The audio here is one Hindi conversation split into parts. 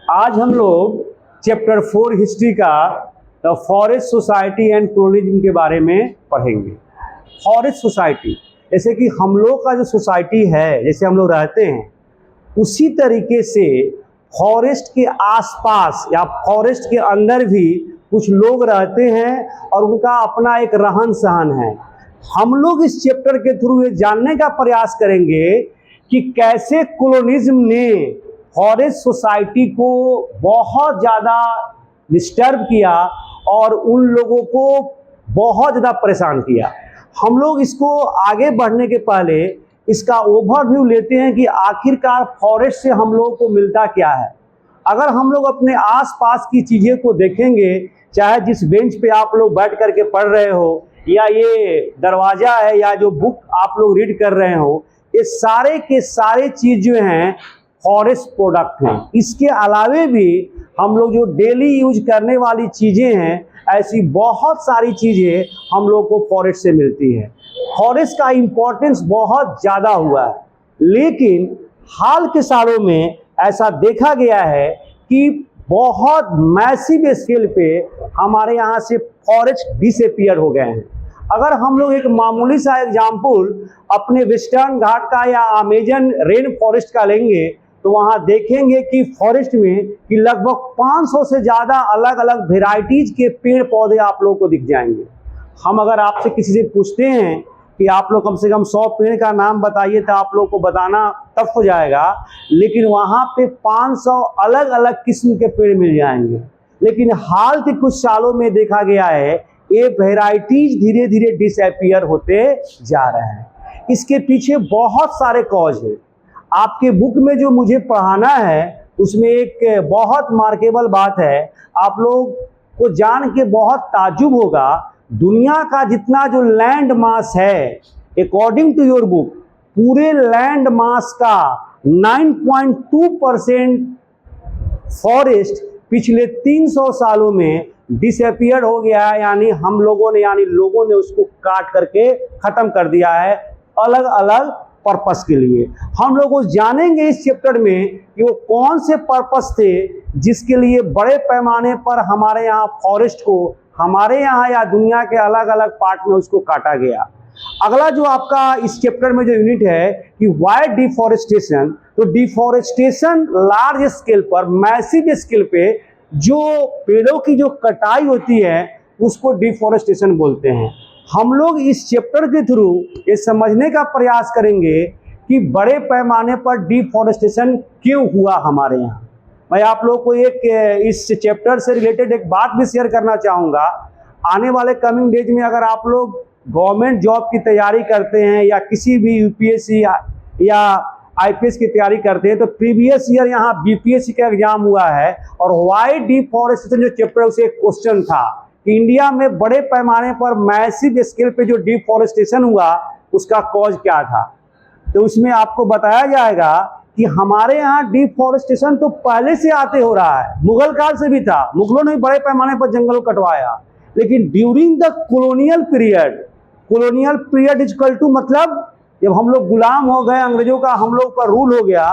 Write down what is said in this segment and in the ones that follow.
आज हम लोग चैप्टर 4 हिस्ट्री का द फॉरेस्ट सोसाइटी एंड कोलोनिज्म के बारे में पढ़ेंगे। फॉरेस्ट सोसाइटी जैसे कि हम लोग का जो सोसाइटी है, जैसे हम लोग रहते हैं, उसी तरीके से फॉरेस्ट के आसपास या फॉरेस्ट के अंदर भी कुछ लोग रहते हैं और उनका अपना एक रहन सहन है। हम लोग इस चैप्टर के थ्रू ये जानने का प्रयास करेंगे कि कैसे कोलोनिज्म ने फॉरेस्ट सोसाइटी को बहुत ज़्यादा डिस्टर्ब किया और उन लोगों को बहुत ज़्यादा परेशान किया। हम लोग इसको आगे बढ़ने के पहले इसका ओवरव्यू लेते हैं कि आखिरकार फॉरेस्ट से हम लोगों को मिलता क्या है। अगर हम लोग अपने आसपास की चीज़ें को देखेंगे, चाहे जिस बेंच पे आप लोग बैठ करके पढ़ रहे हो या ये दरवाज़ा है या जो बुक आप लोग रीड कर रहे हो, ये सारे के सारे चीज़ जो हैं फॉरेस्ट प्रोडक्ट हैं। इसके अलावे भी हम लोग जो डेली यूज करने वाली चीज़ें हैं, ऐसी बहुत सारी चीज़ें हम लोग को फॉरेस्ट से मिलती है। फॉरेस्ट का इम्पोर्टेंस बहुत ज़्यादा हुआ है, लेकिन हाल के सालों में ऐसा देखा गया है कि बहुत मैसिव स्केल पे हमारे यहाँ से फॉरेस्ट डिसअपीयर हो गए हैं। अगर हम लोग एक मामूली सा एग्जाम्पल अपने वेस्टर्न घाट का या अमेजन रेन फॉरेस्ट का लेंगे तो वहाँ देखेंगे कि फॉरेस्ट में कि लगभग 500 से ज़्यादा अलग अलग वेराइटीज़ के पेड़ पौधे आप लोगों को दिख जाएंगे। हम अगर आपसे किसी से पूछते हैं कि आप लोग कम से कम 100 पेड़ का नाम बताइए तो आप लोग को बताना टफ हो जाएगा, लेकिन वहाँ पे 500 अलग अलग किस्म के पेड़ मिल जाएंगे। लेकिन हाल के कुछ सालों में देखा गया है ये वेराइटीज धीरे धीरे डिसअपीयर होते जा रहे हैं। इसके पीछे बहुत सारे कॉज हैं। आपके बुक में जो मुझे पढ़ाना है उसमें एक बहुत मार्केबल बात है, आप लोग को जान के बहुत ताज्जुब होगा। दुनिया का जितना जो लैंड मास है, अकॉर्डिंग टू योर बुक, पूरे लैंड मास का 9.2% फॉरेस्ट पिछले 300 सालों में डिसअपीयर हो गया है। यानी हम लोगों ने उसको काट करके खत्म कर दिया है अलग अलग पर्पस के लिए। हम लोग वो जानेंगे इस चैप्टर में कि वो कौन से पर्पस थे जिसके लिए बड़े पैमाने पर हमारे यहाँ फॉरेस्ट को हमारे यहाँ या दुनिया के अलग अलग पार्ट में उसको काटा गया। अगला जो आपका इस चैप्टर में जो यूनिट है कि वाई डिफॉरेस्टेशन, तो डिफॉरेस्टेशन लार्ज स्केल पर, मैसिव स्केल पे जो पेड़ों की जो कटाई होती है उसको डिफॉरेस्टेशन बोलते हैं। हम लोग इस चैप्टर के थ्रू ये समझने का प्रयास करेंगे कि बड़े पैमाने पर डिफॉरेस्टेशन क्यों हुआ हमारे यहाँ। मैं आप लोग को एक इस चैप्टर से रिलेटेड एक बात भी शेयर करना चाहूँगा। आने वाले कमिंग डेज में अगर आप लोग गवर्नमेंट जॉब की तैयारी करते हैं या किसी भी यूपीएससी या आईपीएस की तैयारी करते हैं तो प्रीवियस ईयर यहाँ बीपीएससी का एग्जाम हुआ है और वाई डिफॉरेस्टेशन जो चैप्टर उसे एक क्वेश्चन था कि इंडिया में बड़े पैमाने पर मैसिव स्केल पे जो डिफॉरेस्टेशन हुआ उसका कॉज क्या था। तो उसमें आपको बताया जाएगा कि हमारे यहाँ डिफॉरेस्टेशन तो पहले से आते हो रहा है, मुगल काल से भी था। मुगलों ने बड़े पैमाने पर जंगलों कटवाया, लेकिन during the colonial period is equal to, मतलब जब हम लोग गुलाम हो गए, अंग्रेजों का हम लोग पर रूल हो गया,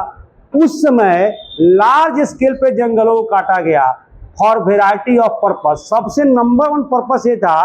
उस समय लार्ज स्केल पे जंगलों को काटा गया फॉर वेराइटी ऑफ पर्पस। सबसे नंबर 1 पर्पस ये था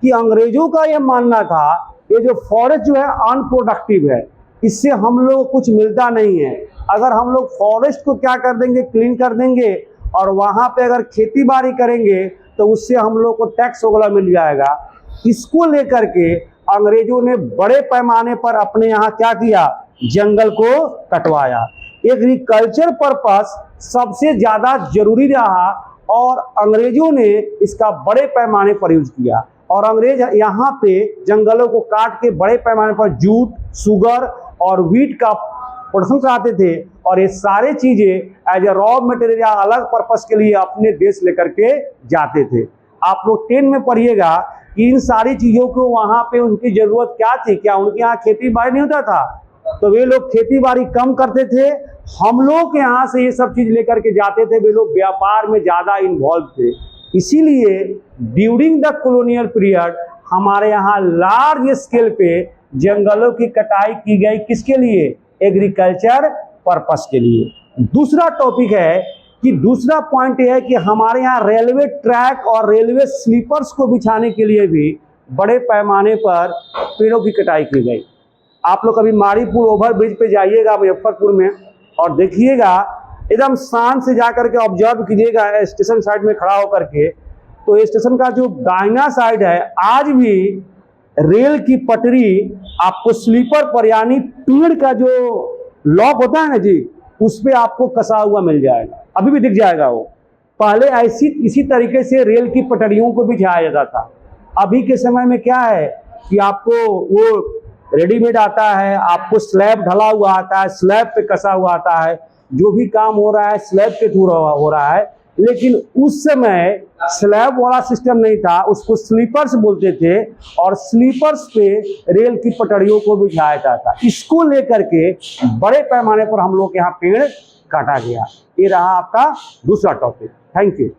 कि अंग्रेजों का ये मानना था ये जो फॉरेस्ट जो है अनप्रोडक्टिव है, इससे हम लोग को कुछ मिलता नहीं है। अगर हम लोग फॉरेस्ट को क्या कर देंगे, क्लीन कर देंगे और वहाँ पे अगर खेती बाड़ी करेंगे तो उससे हम लोग को टैक्स वगैरह मिल जाएगा। इसको लेकर के अंग्रेजों ने बड़े पैमाने पर अपने यहाँ क्या किया, जंगल को कटवाया। एग्रीकल्चर पर्पस सबसे ज़्यादा जरूरी रहा और अंग्रेजों ने इसका बड़े पैमाने पर यूज किया और अंग्रेज यहाँ पे जंगलों को काट के बड़े पैमाने पर जूट, शुगर और व्हीट का प्रोडक्शन कराते थे और ये सारे चीज़ें एज ए रॉ मटेरियल या अलग पर्पस के लिए अपने देश लेकर के जाते थे। आप लोग 10 में पढ़िएगा कि इन सारी चीज़ों को वहाँ पे उनकी ज़रूरत क्या थी, क्या उनके यहाँ खेती बाड़ी नहीं होता था, तो वे लोग खेती बाड़ी कम करते थे। हम लोग के यहाँ से ये सब चीज़ लेकर के जाते थे, वे लोग व्यापार में ज़्यादा इन्वॉल्व थे। इसीलिए ड्यूरिंग द कॉलोनियल पीरियड हमारे यहाँ लार्ज स्केल पे जंगलों की कटाई की गई। किसके लिए? एग्रीकल्चर पर्पस के लिए। दूसरा टॉपिक है कि दूसरा पॉइंट यह है कि हमारे यहाँ रेलवे ट्रैक और रेलवे स्लीपर्स को बिछाने के लिए भी बड़े पैमाने पर पेड़ों की कटाई की गई। आप लोग कभी मारीपुर ओवर ब्रिज पे जाइएगा मुजफ्फरपुर में और देखिएगा, एकदम शान से जाकर के ऑब्जर्व कीजिएगा स्टेशन साइड में खड़ा होकर के, तो स्टेशन का जो दाहिना साइड है आज भी रेल की पटरी आपको स्लीपर पर यानी पेड़ का जो लॉक होता है ना जी, उस पे आपको कसा हुआ मिल जाएगा, अभी भी दिख जाएगा वो। पहले इसी तरीके से रेल की पटरियों को बिछाया जाता था। अभी के समय में क्या है कि आपको वो रेडीमेड आता है, आपको स्लैब ढला हुआ आता है, स्लैब पे कसा हुआ आता है, जो भी काम हो रहा है स्लैब के थ्रू हो रहा है। लेकिन उस समय स्लैब वाला सिस्टम नहीं था, उसको स्लीपर्स बोलते थे और स्लीपर्स पे रेल की पटरियों को बिछाया जाता। इसको लेकर के बड़े पैमाने पर हम लोग के यहाँ पेड़ काटा गया। ये रहा आपका दूसरा टॉपिक। Thank you.